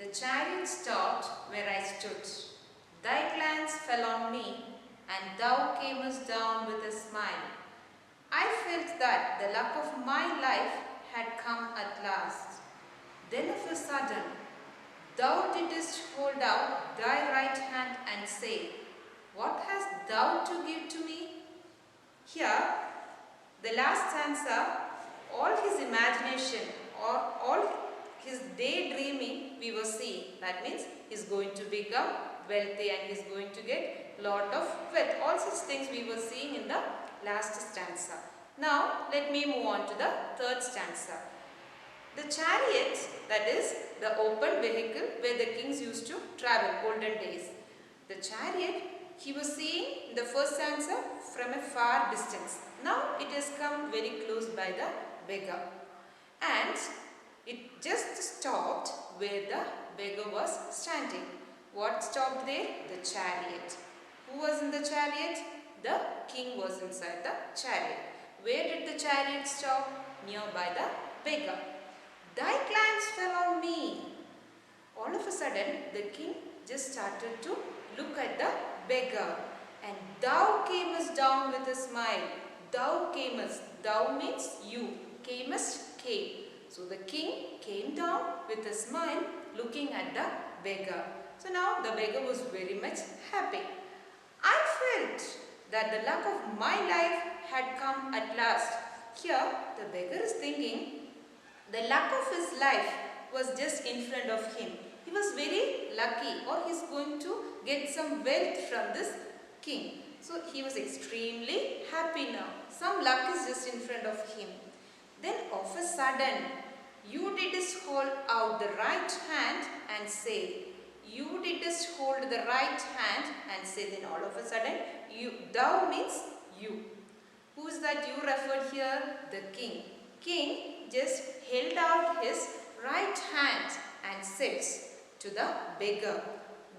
The chariot stopped where I stood. Thy glance fell on me, and thou camest down with a smile. I felt that the luck of my life had come at last. Then of a sudden, thou didst hold out thy right hand and say, What hast thou to give to me? Here, the last stanza, all his imagination or all his daydreaming we were seeing. That means he's going to become wealthy and he's going to get lot of wealth. All such things we were seeing in the last stanza. Now let me move on to the third stanza. The chariot, that is the open vehicle where the kings used to travel olden days. The chariot he was seeing in the first stanza from a far distance. Now it has come very close by the beggar, and it just stopped where the beggar was standing. What stopped there? The chariot. Who was in the chariot? The king was inside the chariot. Where did the chariot stop? Nearby the beggar. Thy glance fell on me. All of a sudden, the king just started to look at the beggar. And thou camest down with a smile. Thou camest. Thou means you. Camest, came. So the king came down with a smile looking at the beggar. So now the beggar was very much happy. I felt that the luck of my life had come at last. Here the beggar is thinking the luck of his life was just in front of him. He was very lucky, or he's going to get some wealth from this king. So he was extremely happy now. Some luck is just in front of him. Then of a sudden, you didst hold out the right hand and say, you didst hold the right hand and say, then all of a sudden, thou means you. Who is that you referred here? The king. King just held out his right hand and says to the beggar,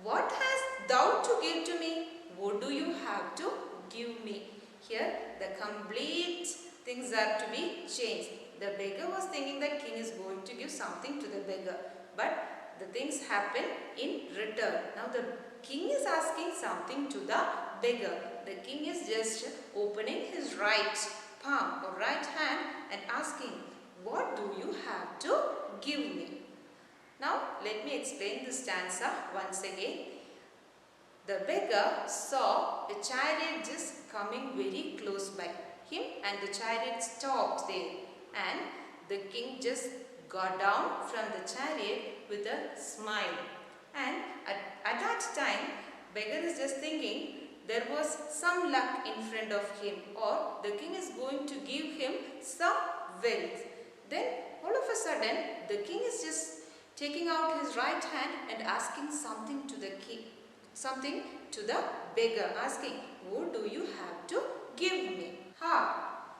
What hast thou to give to me? What do you have to give me? Here the complete things are to be changed. The beggar was thinking that king is going to give something to the beggar, but the things happen in return. Now the king is asking something to the beggar. The king is just opening his right palm or right hand and asking, what do you have to give me? Now let me explain the stanza once again. The beggar saw a chariot just coming very close by him, and the chariot stopped there, and the king just got down from the chariot with a smile. And at that time, beggar is just thinking there was some luck in front of him, or the king is going to give him some wealth. Then all of a sudden, the king is just taking out his right hand and asking something to the king, something to the beggar, asking, what do you have to give me?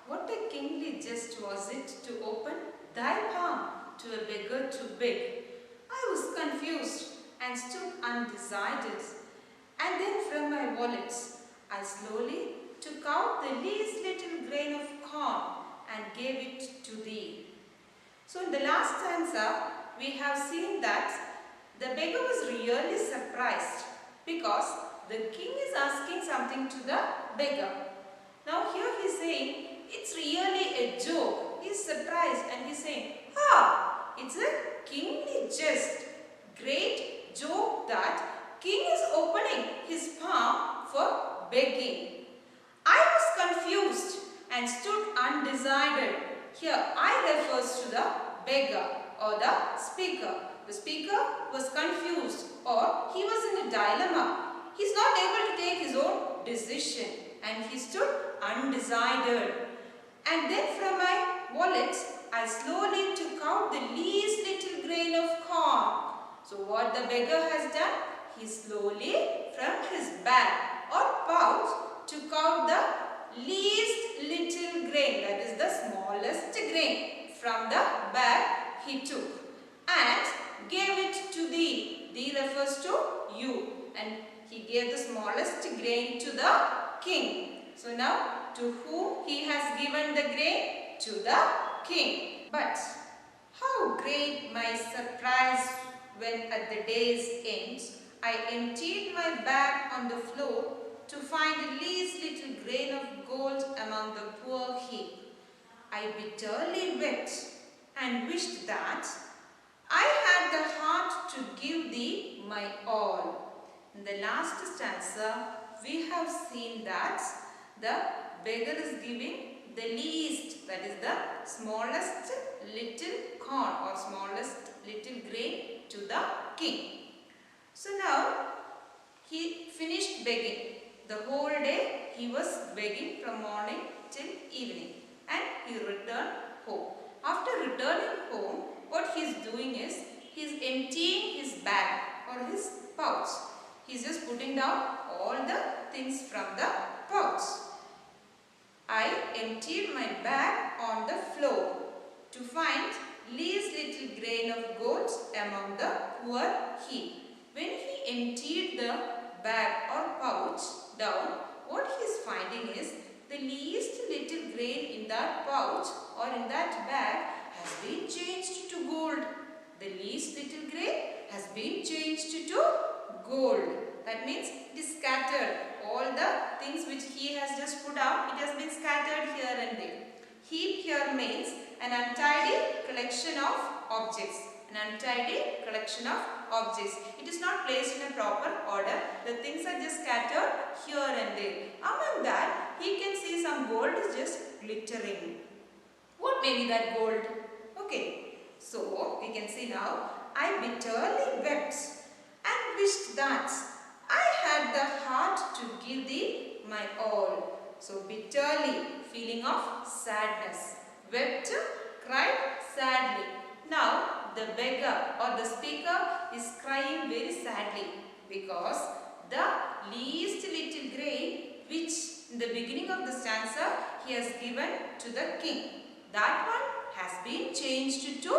What a kingly jest was it to open thy palm to a beggar to beg. I was confused and stood undecided. And then from my wallets, I slowly took out the least little grain of corn and gave it to thee. So in the last stanza, we have seen that the beggar was really surprised because the king is asking something to the beggar. Now here he is saying, it's really a joke. He is surprised and he is saying, it's a kingly jest. Great joke that king is opening his palm for begging. I was confused and stood undecided. Here I refers to the beggar or the speaker. The speaker was confused, or he was in a dilemma. He is not able to take his own decision, and he stood undecided. And then from my wallet, I slowly took out the least little grain of corn. So what the beggar has done? He slowly from his bag or pouch took out the least little grain, that is the smallest grain from the bag he took, and gave it to thee. Thee refers to you, and he gave the smallest grain to the king. So now to whom he has given the grain? To the king. But how great my surprise when at the day's end I emptied my bag on the floor to find the least little grain of gold among the poor heap. I bitterly wept and wished that I had the heart to give thee my all. In the last stanza, we have seen that the beggar is giving the least, that is the smallest little corn or smallest little grain to the king. So now he finished begging. The whole day he was begging from morning till evening and he returned home. After returning home, what he is doing is he is emptying his bag or his pouch. He is just putting down all the things from the pouch. I emptied my bag on the floor to find least little grain of gold among the poor heap. When he emptied the bag or pouch down, what he is finding is the least little grain in that pouch or in that bag has been changed to gold. The least little grain has been changed to gold. That means it is scattered. All the things which he has just put out, it has been scattered here and there. Heap here means an untidy collection of objects. An untidy collection of objects. It is not placed in a proper order. The things are just scattered here and there. Among that, he can see some gold is just glittering. What may be that gold? Okay. So, we can see now, I bitterly wept and wished that I had the heart to give thee my all. So, bitterly, feeling of sadness. Wept, cried sadly. Now, the beggar or the speaker is crying very sadly because the least little grain which in the beginning of the stanza he has given to the king, that one has been changed to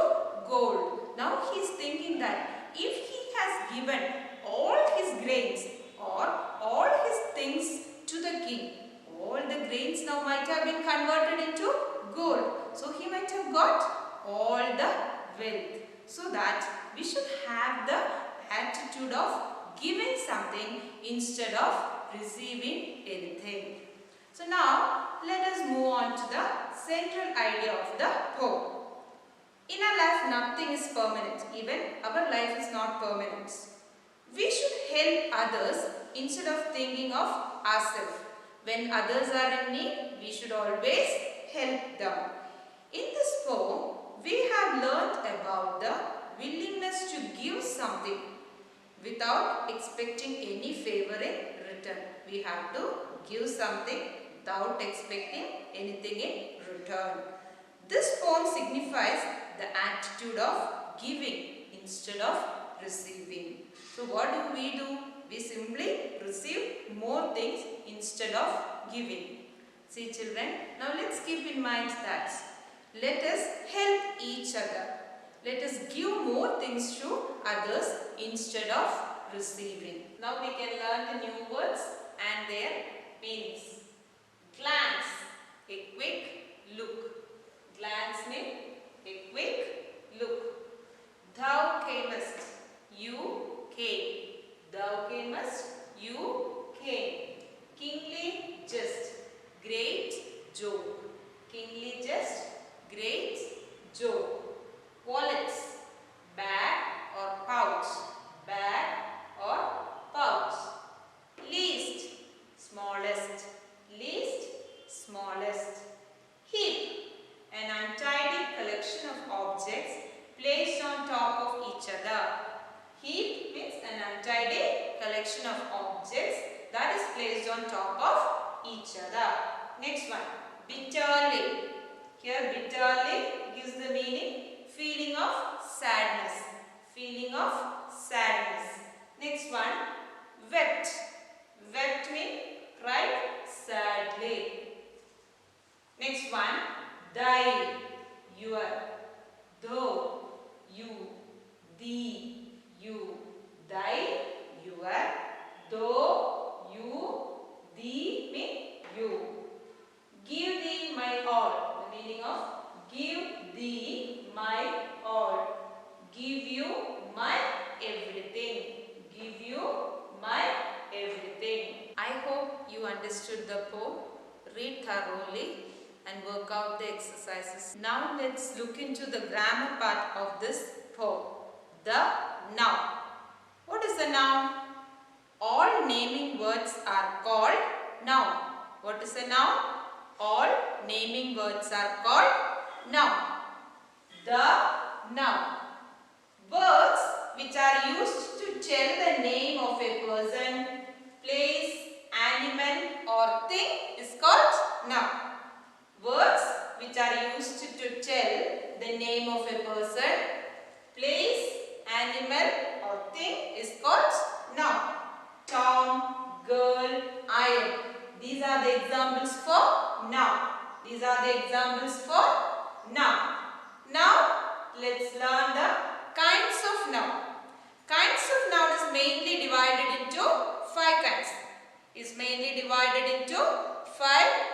gold. Now he is thinking that if he has given all his grains or all his things to the king, all the grains now might have been converted into gold. So he might have got all the wealth. So that we should have the attitude of giving something instead of receiving anything. So now let us move on to the central idea of the poem. In our life nothing is permanent. Even our life is not permanent. We should help others instead of thinking of ourselves. When others are in need, we should always help them. In this poem, we have learnt about the willingness to give something without expecting any favor in return. We have to give something without expecting anything in return. This poem signifies the attitude of giving instead of receiving. So what do? We simply receive more things instead of giving. See children, now let's keep in mind that let us help each other. Let us give more things to others instead of receiving. Now we can learn the new words and their meanings. Glance, a quick look. Glance means a quick look. Thou camest, you came. Thou camest, you came. Kingly jest, great joke. Kingly jest, great joke. Wallets, bag or pouch. Bag or pouch. Least, smallest. Least, smallest. Heap, an untidy collection of objects placed on top of each other. Heap means an untidy collection of objects that is placed on top of each other. Next one, bitterly. Here bitterly gives the meaning feeling of sadness. Feeling of sadness. Next one, wept. Wept means cried sadly. Next one, die. Your. Though. You. Thee. You. Die. Your. Though. You. Thee means you. Give thee my all. The meaning of give thee my all. Give you my thoroughly and work out the exercises. Now let's look into the grammar part of this poem. The noun. What is the noun? All naming words are called noun. What is a noun? All naming words are called noun. The noun. Words which are used to tell the name of a person, place, animal or thing is called noun. Words which are used to tell the name of a person, place, animal or thing is called noun. Tom, girl, iron. These are the examples for noun. These are the examples for noun. Now, let's learn the kinds of noun. Kinds of noun is mainly divided into 5 kinds. Is mainly divided into 5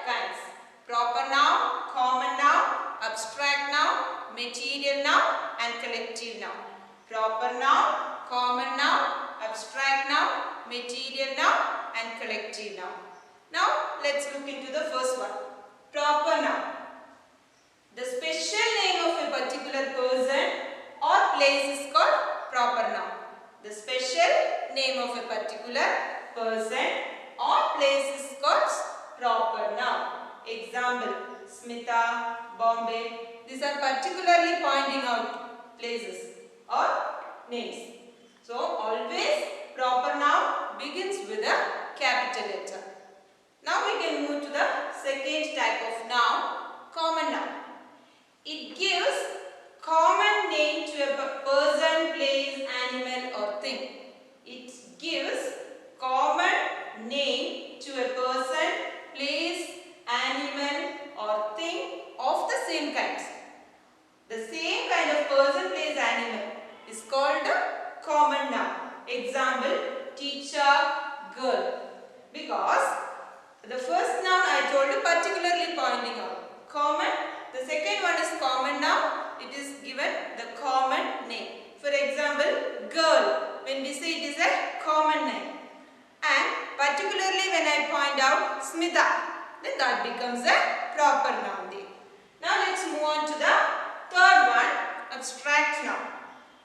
kinds. Proper noun, common noun, abstract noun, material noun and collective noun. Proper noun, common noun, abstract noun, material noun and collective noun. Now let's look into the first one. Proper noun. The special name of a particular person or place is called proper noun. The special name of a particular person or place is called proper noun. Example, Smita, Bombay. These are particularly pointing out places or names. So always proper noun begins with a capital letter. Now we can move to the second type of noun, common noun. It gives common name to a person, place, animal or thing. It gives common name to a person, place, animal or thing of the same kinds. The same kind of person, place, animal is called a common noun. Example, teacher, girl. Because the first noun I told you particularly pointing out. Common. The second one is common noun. It is given the common name. For example, girl. When we say it is a common name. And particularly when I point out Smita, then that becomes a proper noun there. Now let's move on to the third one, abstract noun.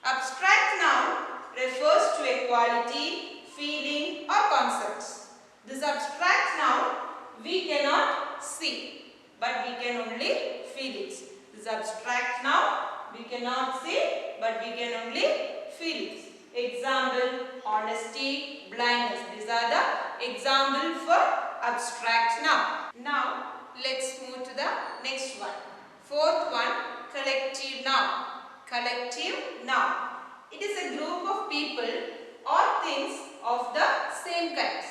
Abstract noun refers to a quality, feeling or concepts. This abstract noun we cannot see, but we can only feel it. This abstract noun we cannot see, but we can only feel it. Example, honesty, blindness. These are the example for abstract noun. Now let's move to the next one. Fourth one, collective noun. Collective noun. It is a group of people or things of the same kinds.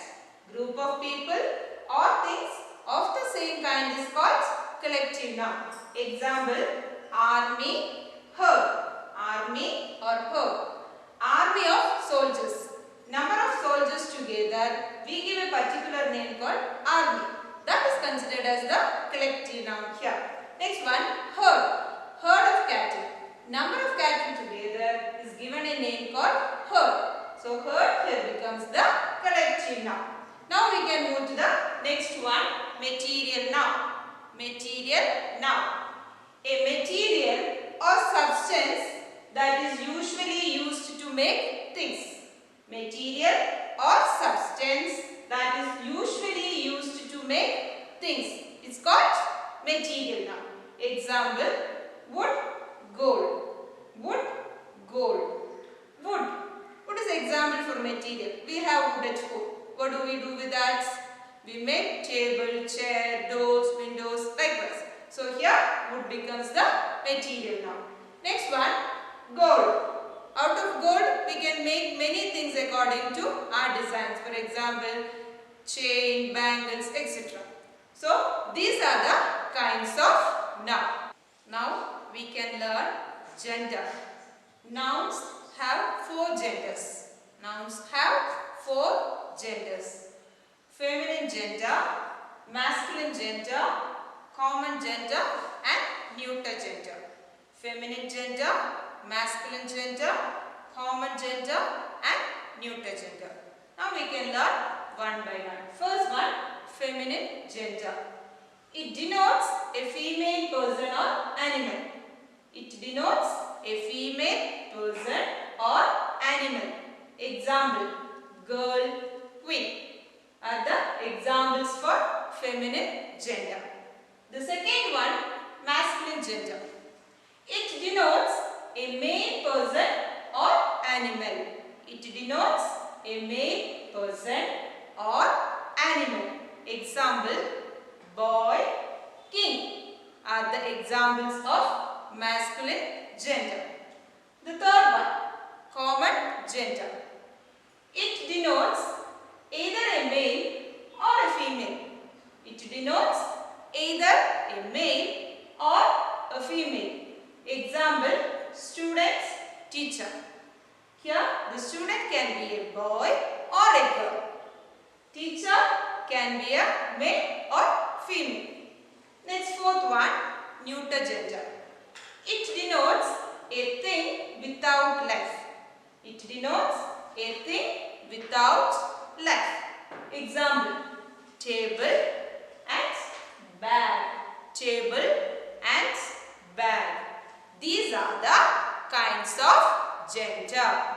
Group of people or things of the same kind is called collective noun. Example, army, herd. Army or herd. Army of soldiers. Number of soldiers together, we give a particular name called army. That is considered as the collective noun here. Next one, herd. Herd of cattle. Number of cattle together is given a name called herd. So herd here becomes the collective noun. Now we can move to the next one, material noun. Material noun. A material or substance that is usually used to make things. Material or substance that is usually used to make things. It's called material noun. Example, wood, gold. Wood, gold. Wood. What is the example for material? We have wood at home. What do we do with that? We make table, chair, doors, windows, likewise. So here wood becomes the material noun. Next one, gold. Out of gold we can make many things according to our designs. For example, chain, bangles, etc. So these are the kinds of noun. Now we can learn gender. Nouns have 4 genders. Nouns have 4 genders. Feminine gender, masculine gender, common gender and neuter gender. Feminine gender, masculine gender, common gender and neuter gender. Now we can learn one by one. First one, feminine gender. It denotes a female person or animal. It denotes a female person or animal. Example, girl, queen are the examples for feminine gender. The second one, masculine gender. It denotes a male person or animal. It denotes a male person or animal. Example, boy, king are the examples of masculine gender. The third one, common gender. It denotes either a male or a female. It denotes either a male or a female. Example, students, teacher. Here the student can be a boy or a girl. Teacher can be a male or female. Next, fourth one, neuter gender. It denotes a thing without life. It denotes a thing without life. Example, table and bag. Table and bag. These are the kinds of gender.